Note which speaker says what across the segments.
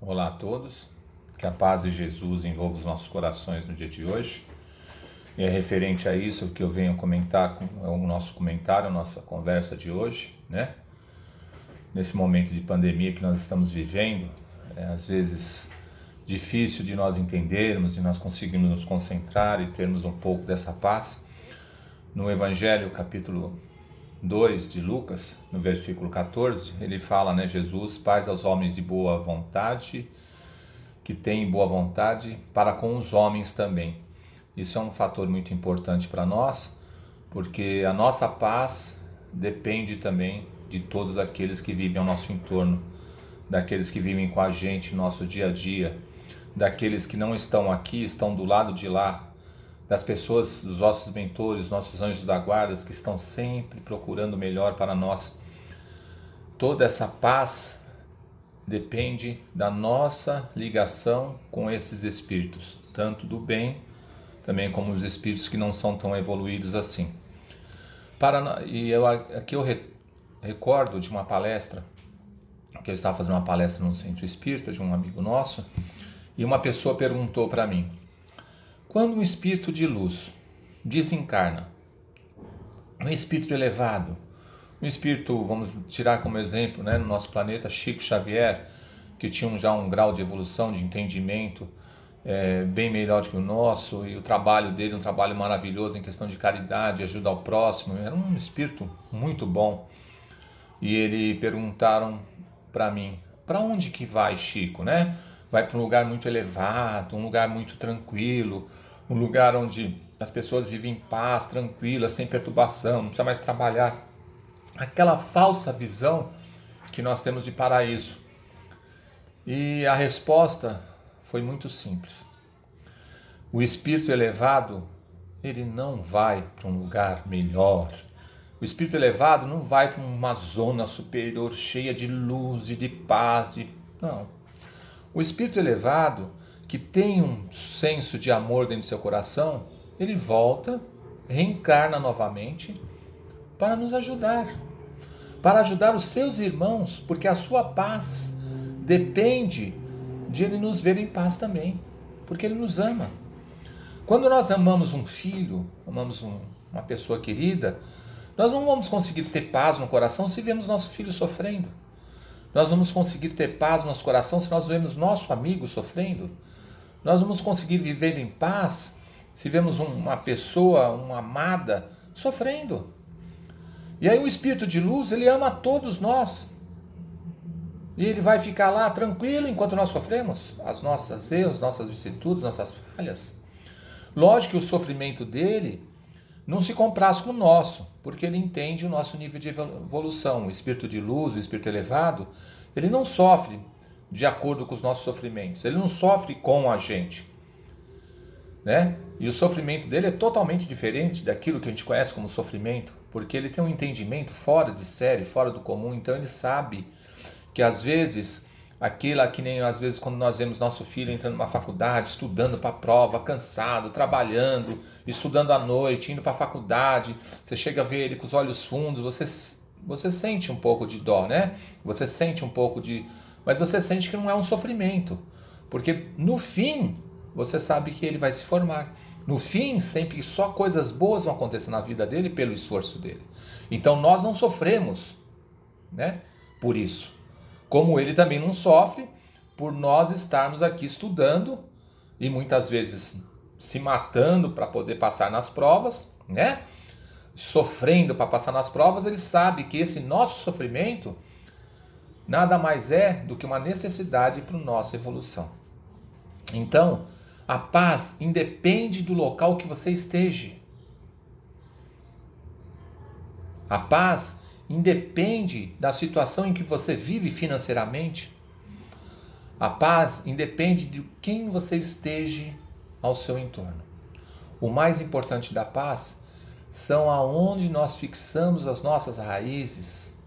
Speaker 1: Olá a todos, que a paz de Jesus envolva os nossos corações no dia de hoje. E é referente a isso que eu venho comentar com o nosso comentário, a nossa conversa de hoje, né? Nesse momento de pandemia que nós estamos vivendo, é às vezes difícil de nós entendermos, de nós conseguirmos nos concentrar e termos um pouco dessa paz. No Evangelho, capítulo 2 de Lucas, no versículo 14, ele fala, né, Jesus, paz aos homens de boa vontade, que têm boa vontade para com os homens também. Isso é um fator muito importante para nós, porque a nossa paz depende também de todos aqueles que vivem ao nosso entorno, daqueles que vivem com a gente no nosso dia a dia, daqueles que não estão aqui, estão do lado de lá, das pessoas, dos nossos mentores, nossos anjos da guarda, que estão sempre procurando o melhor para nós. Toda essa paz depende da nossa ligação com esses espíritos, tanto do bem, também como os espíritos que não são tão evoluídos assim. Aqui eu recordo de uma palestra, que eu estava fazendo uma palestra no Centro Espírita de um amigo nosso, e uma pessoa perguntou para mim: quando um espírito de luz desencarna, um espírito elevado, um espírito, vamos tirar como exemplo, né, no nosso planeta, Chico Xavier, que tinha já um grau de evolução, de entendimento bem melhor que o nosso, e o trabalho dele, um trabalho maravilhoso em questão de caridade, ajuda ao próximo, era um espírito muito bom. E ele perguntaram para mim: para onde que vai Chico, né? Vai para um lugar muito elevado, um lugar muito tranquilo, um lugar onde as pessoas vivem em paz, tranquilas, sem perturbação, não precisa mais trabalhar. Aquela falsa visão que nós temos de paraíso. E a resposta foi muito simples. O espírito elevado, ele não vai para um lugar melhor. O espírito elevado não vai para uma zona superior cheia de luz e de paz. Não. O espírito elevado, que tem um senso de amor dentro do seu coração, ele volta, reencarna novamente para nos ajudar. Para ajudar os seus irmãos, porque a sua paz depende de ele nos ver em paz também, porque ele nos ama. Quando nós amamos um filho, amamos uma pessoa querida, nós não vamos conseguir ter paz no coração se vemos nosso filho sofrendo. Nós vamos conseguir ter paz no nosso coração se nós vemos nosso amigo sofrendo. Nós vamos conseguir viver em paz se vemos uma pessoa, uma amada, sofrendo. E aí o Espírito de Luz, ele ama todos nós. E ele vai ficar lá tranquilo enquanto nós sofremos as nossas erros, nossas vicissitudes, nossas falhas. Lógico que o sofrimento dele não se compraz com o nosso, porque ele entende o nosso nível de evolução. O espírito de luz, o espírito elevado, ele não sofre de acordo com os nossos sofrimentos, ele não sofre com a gente, né? E o sofrimento dele é totalmente diferente daquilo que a gente conhece como sofrimento, porque ele tem um entendimento fora de série, fora do comum, então ele sabe que às vezes aquilo que nem às vezes quando nós vemos nosso filho entrando numa faculdade, estudando para a prova, cansado, trabalhando, estudando à noite, indo para a faculdade, você chega a ver ele com os olhos fundos, você sente um pouco de dó, né? Você sente um pouco de... Mas você sente que não é um sofrimento, porque no fim você sabe que ele vai se formar. No fim, sempre só coisas boas vão acontecer na vida dele pelo esforço dele. Então nós não sofremos, né, por isso. Como ele também não sofre por nós estarmos aqui estudando e muitas vezes se matando para poder passar nas provas, né? Sofrendo para passar nas provas, ele sabe que esse nosso sofrimento nada mais é do que uma necessidade para a nossa evolução. Então, a paz independe do local que você esteja. A paz independe da situação em que você vive financeiramente. A paz independe de quem você esteja ao seu entorno. O mais importante da paz são aonde nós fixamos as nossas raízes,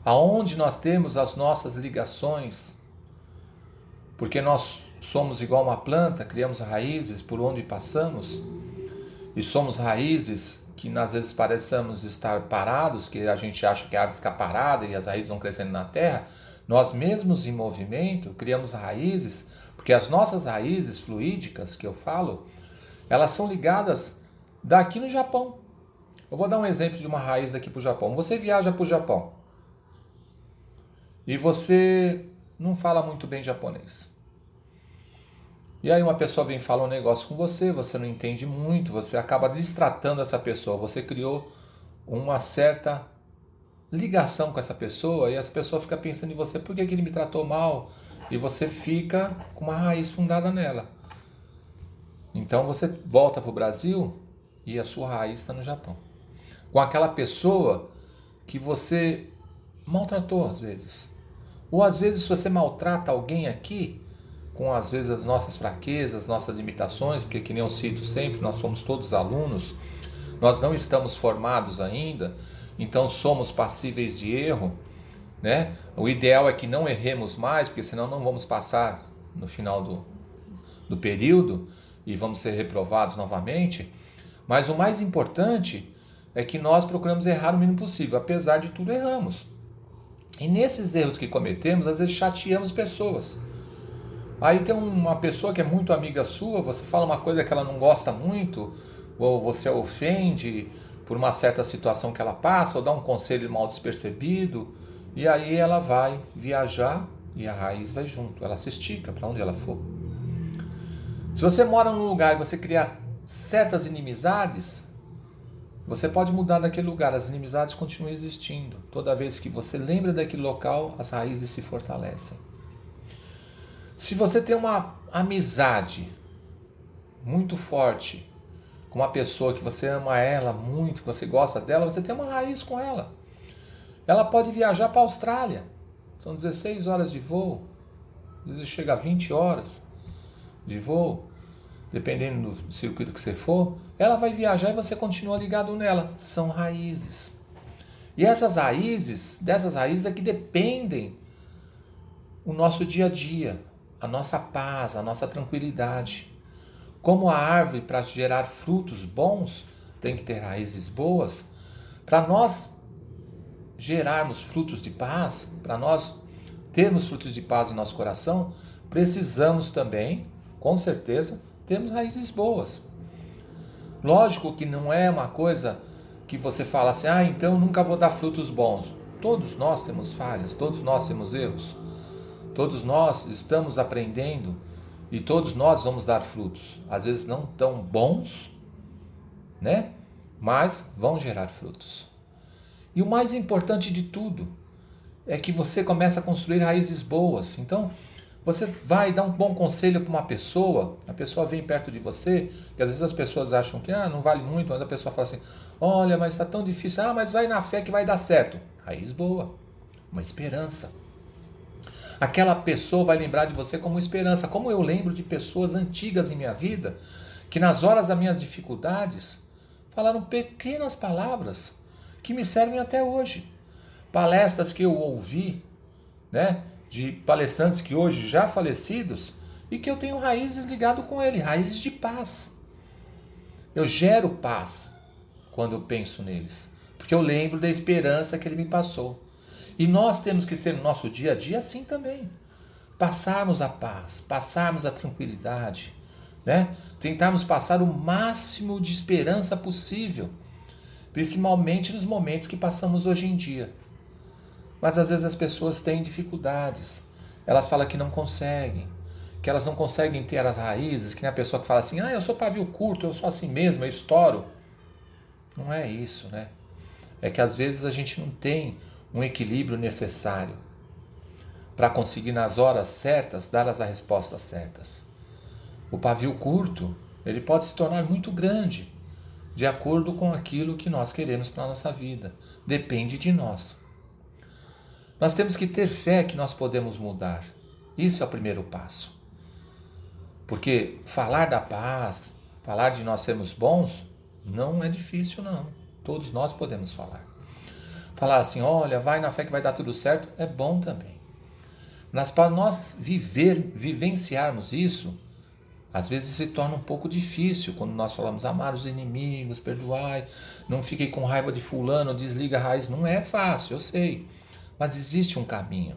Speaker 1: aonde nós temos as nossas ligações, porque nós somos igual uma planta, criamos raízes por onde passamos, e somos raízes que às vezes parecemos estar parados, que a gente acha que a árvore fica parada e as raízes vão crescendo na terra. Nós mesmos em movimento criamos raízes, porque as nossas raízes fluídicas que eu falo, elas são ligadas daqui no Japão. Eu vou dar um exemplo de uma raiz daqui para o Japão. Você viaja para o Japão e você não fala muito bem japonês. E aí uma pessoa vem falar um negócio com você, você não entende muito, você acaba destratando essa pessoa, você criou uma certa ligação com essa pessoa e essa pessoa fica pensando em você, por que ele me tratou mal? E você fica com uma raiz fundada nela. Então você volta para o Brasil e a sua raiz está no Japão. Com aquela pessoa que você maltratou às vezes. Ou às vezes se você maltrata alguém aqui, com às vezes as nossas fraquezas, nossas limitações, porque que nem eu cito sempre, nós somos todos alunos, nós não estamos formados ainda, então somos passíveis de erro, né? O ideal é que não erremos mais, porque senão não vamos passar no final do período e vamos ser reprovados novamente. Mas o mais importante é que nós procuramos errar o mínimo possível, apesar de tudo erramos. E nesses erros que cometemos, às vezes chateamos pessoas. Aí tem uma pessoa que é muito amiga sua, você fala uma coisa que ela não gosta muito, ou você a ofende por uma certa situação que ela passa, ou dá um conselho mal despercebido, e aí ela vai viajar e a raiz vai junto, ela se estica para onde ela for. Se você mora num lugar e você cria certas inimizades, você pode mudar daquele lugar, as inimizades continuam existindo. Toda vez que você lembra daquele local, as raízes se fortalecem. Se você tem uma amizade muito forte com uma pessoa que você ama ela muito, que você gosta dela, você tem uma raiz com ela. Ela pode viajar para a Austrália, são 16 horas de voo, às vezes chega a 20 horas de voo, dependendo do circuito que você for, ela vai viajar e você continua ligado nela. São raízes. E essas raízes, dessas raízes é que dependem o nosso dia a dia, a nossa paz, a nossa tranquilidade. Como a árvore, para gerar frutos bons, tem que ter raízes boas, para nós gerarmos frutos de paz, para nós termos frutos de paz em nosso coração, precisamos também, com certeza, termos raízes boas. Lógico que não é uma coisa que você fala assim, então eu nunca vou dar frutos bons. Todos nós temos falhas, todos nós temos erros. Todos nós estamos aprendendo e todos nós vamos dar frutos. Às vezes não tão bons, né? Mas vão gerar frutos. E o mais importante de tudo é que você começa a construir raízes boas. Então, você vai dar um bom conselho para uma pessoa, a pessoa vem perto de você, e às vezes as pessoas acham que não vale muito, mas a pessoa fala assim, olha, mas está tão difícil, mas vai na fé que vai dar certo. Raiz boa, uma esperança. Aquela pessoa vai lembrar de você como esperança, como eu lembro de pessoas antigas em minha vida, que nas horas das minhas dificuldades, falaram pequenas palavras, que me servem até hoje. Palestras que eu ouvi, né, de palestrantes que hoje já falecidos, e que eu tenho raízes ligado com ele, raízes de paz. Eu gero paz quando eu penso neles, porque eu lembro da esperança que ele me passou. E nós temos que ser no nosso dia a dia assim também. Passarmos a paz, passarmos a tranquilidade, né? Tentarmos passar o máximo de esperança possível, principalmente nos momentos que passamos hoje em dia. Mas às vezes as pessoas têm dificuldades, elas falam que não conseguem, que elas não conseguem ter as raízes, que nem a pessoa que fala assim, eu sou pavio curto, eu sou assim mesmo, eu estouro. Não é isso, né? É que às vezes a gente não tem um equilíbrio necessário para conseguir nas horas certas dar as respostas certas. O pavio curto, ele pode se tornar muito grande, de acordo com aquilo que nós queremos para a nossa vida. Depende de nós. Nós temos que ter fé que nós podemos mudar. Isso é o primeiro passo. Porque falar da paz, falar de nós sermos bons, não é difícil não. Todos nós podemos falar. Falar assim, olha, vai na fé que vai dar tudo certo, é bom também. Mas para nós vivenciarmos isso, às vezes se torna um pouco difícil quando nós falamos amar os inimigos, perdoai, não fiquei com raiva de fulano, desliga a raiz. Não é fácil, eu sei, mas existe um caminho.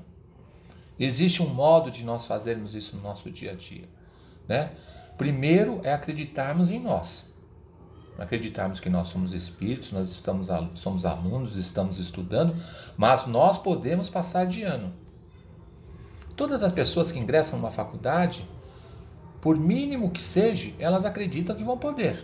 Speaker 1: Existe um modo de nós fazermos isso no nosso dia a dia, né? Primeiro é acreditarmos em nós. Acreditarmos que nós somos espíritos, somos alunos, estamos estudando, mas nós podemos passar de ano. Todas as pessoas que ingressam numa faculdade, por mínimo que seja, elas acreditam que vão poder.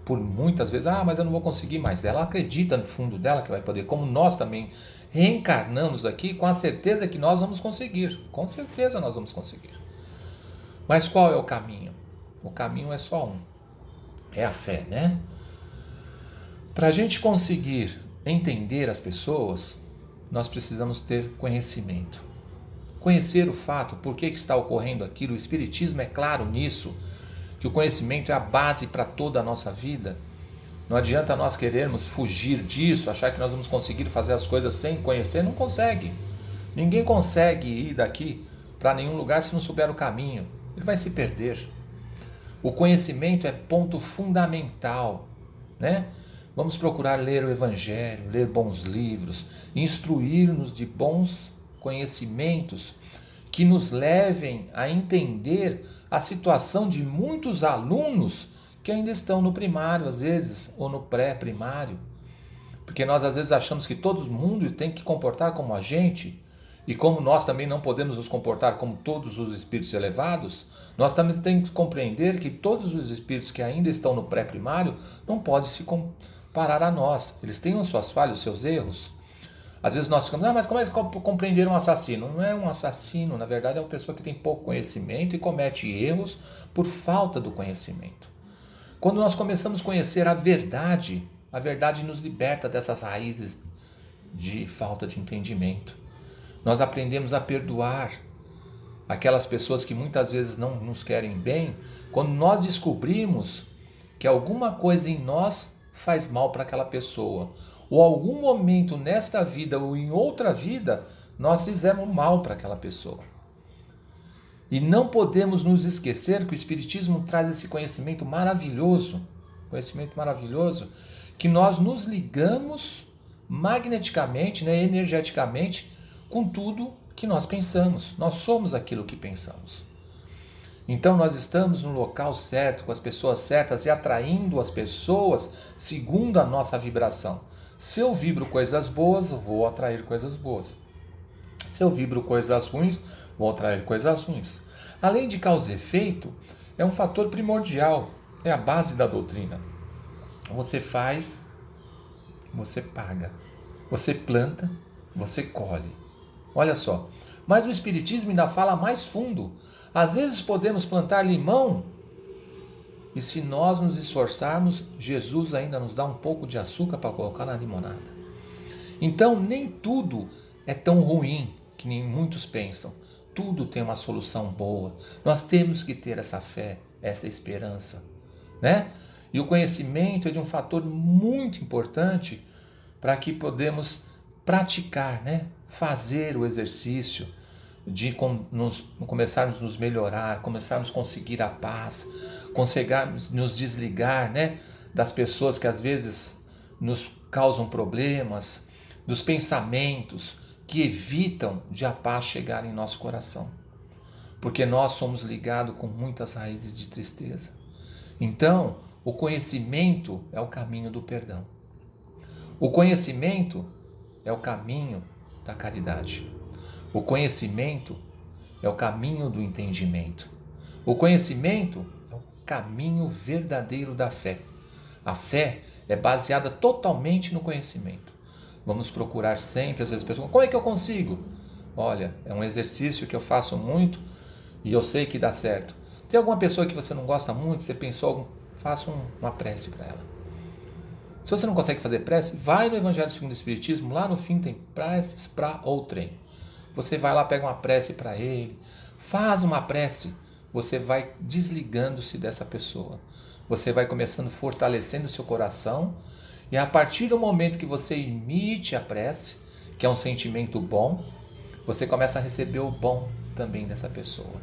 Speaker 1: Por muitas vezes, mas eu não vou conseguir mais. Ela acredita no fundo dela que vai poder, como nós também reencarnamos aqui com a certeza que nós vamos conseguir. Com certeza nós vamos conseguir. Mas qual é o caminho? O caminho é só um. É a fé, né? Para a gente conseguir entender as pessoas, nós precisamos ter conhecimento. Conhecer o fato, por que está ocorrendo aquilo. O Espiritismo é claro nisso, que o conhecimento é a base para toda a nossa vida. Não adianta nós querermos fugir disso, achar que nós vamos conseguir fazer as coisas sem conhecer. Não consegue. Ninguém consegue ir daqui para nenhum lugar se não souber o caminho. Ele vai se perder. O conhecimento é ponto fundamental, né? Vamos procurar ler o Evangelho, ler bons livros, instruir-nos de bons conhecimentos que nos levem a entender a situação de muitos alunos que ainda estão no primário, às vezes, ou no pré-primário. Porque nós às vezes achamos que todo mundo tem que comportar como a gente, e como nós também não podemos nos comportar como todos os espíritos elevados, nós também temos que compreender que todos os espíritos que ainda estão no pré-primário não podem se comparar a nós. Eles têm as suas falhas, os seus erros. Às vezes nós ficamos, mas como é que compreender um assassino? Não é um assassino, na verdade é uma pessoa que tem pouco conhecimento e comete erros por falta do conhecimento. Quando nós começamos a conhecer a verdade nos liberta dessas raízes de falta de entendimento. Nós aprendemos a perdoar aquelas pessoas que muitas vezes não nos querem bem, quando nós descobrimos que alguma coisa em nós faz mal para aquela pessoa, ou algum momento nesta vida ou em outra vida nós fizemos mal para aquela pessoa. E não podemos nos esquecer que o Espiritismo traz esse conhecimento maravilhoso, que nós nos ligamos magneticamente, né, energeticamente, com tudo que nós pensamos. Nós somos aquilo que pensamos. Então nós estamos no local certo, com as pessoas certas e atraindo as pessoas segundo a nossa vibração. Se eu vibro coisas boas, eu vou atrair coisas boas. Se eu vibro coisas ruins, vou atrair coisas ruins. Além de causa e efeito, é um fator primordial, é a base da doutrina. Você faz, você paga. Você planta, você colhe. Olha só, mas o Espiritismo ainda fala mais fundo. Às vezes podemos plantar limão e se nós nos esforçarmos, Jesus ainda nos dá um pouco de açúcar para colocar na limonada. Então nem tudo é tão ruim que nem muitos pensam. Tudo tem uma solução boa. Nós temos que ter essa fé, essa esperança, né? E o conhecimento é de um fator muito importante para que podemos praticar, né? Fazer o exercício de começarmos a nos melhorar, começarmos a conseguir a paz, conseguirmos nos desligar, né, das pessoas que às vezes nos causam problemas, dos pensamentos que evitam de a paz chegar em nosso coração, porque nós somos ligados com muitas raízes de tristeza. Então, o conhecimento é o caminho do perdão. O conhecimento é o caminho da caridade. O conhecimento é o caminho do entendimento. O conhecimento é o caminho verdadeiro da fé. A fé é baseada totalmente no conhecimento. Vamos procurar sempre, às vezes, pessoas, como é que eu consigo? Olha, é um exercício que eu faço muito e eu sei que dá certo. Tem alguma pessoa que você não gosta muito, você pensou, faça uma prece para ela. Se você não consegue fazer prece, vai no Evangelho segundo o Espiritismo, lá no fim tem preces para outrem. Você vai lá, pega uma prece para ele, faz uma prece, você vai desligando-se dessa pessoa. Você vai começando fortalecendo o seu coração e a partir do momento que você emite a prece, que é um sentimento bom, você começa a receber o bom também dessa pessoa.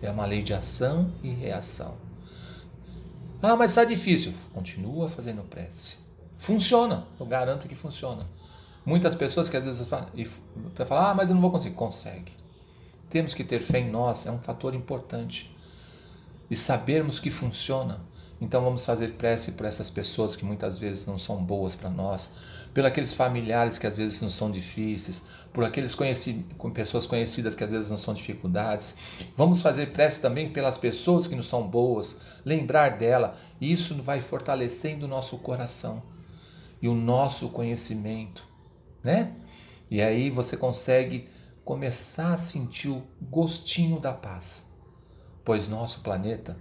Speaker 1: É uma lei de ação e reação. Mas está difícil. Continua fazendo prece. Funciona, eu garanto que funciona. Muitas pessoas que às vezes falam, mas eu não vou conseguir. Consegue. temos que ter fé em nós, é um fator importante. E sabermos que funciona. Então vamos fazer prece por essas pessoas que muitas vezes não são boas para nós, por aqueles familiares que às vezes não são difíceis, por aqueles pessoas conhecidas que às vezes não são dificuldades. Vamos fazer prece também pelas pessoas que não são boas, lembrar dela, e isso vai fortalecendo o nosso coração e o nosso conhecimento, né? E aí você consegue começar a sentir o gostinho da paz, pois nosso planeta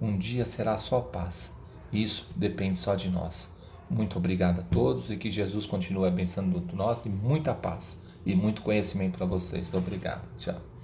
Speaker 1: um dia será só paz. Isso depende só de nós. Muito obrigado a todos e que Jesus continue abençoando nós e muita paz e muito conhecimento para vocês. Obrigado. Tchau.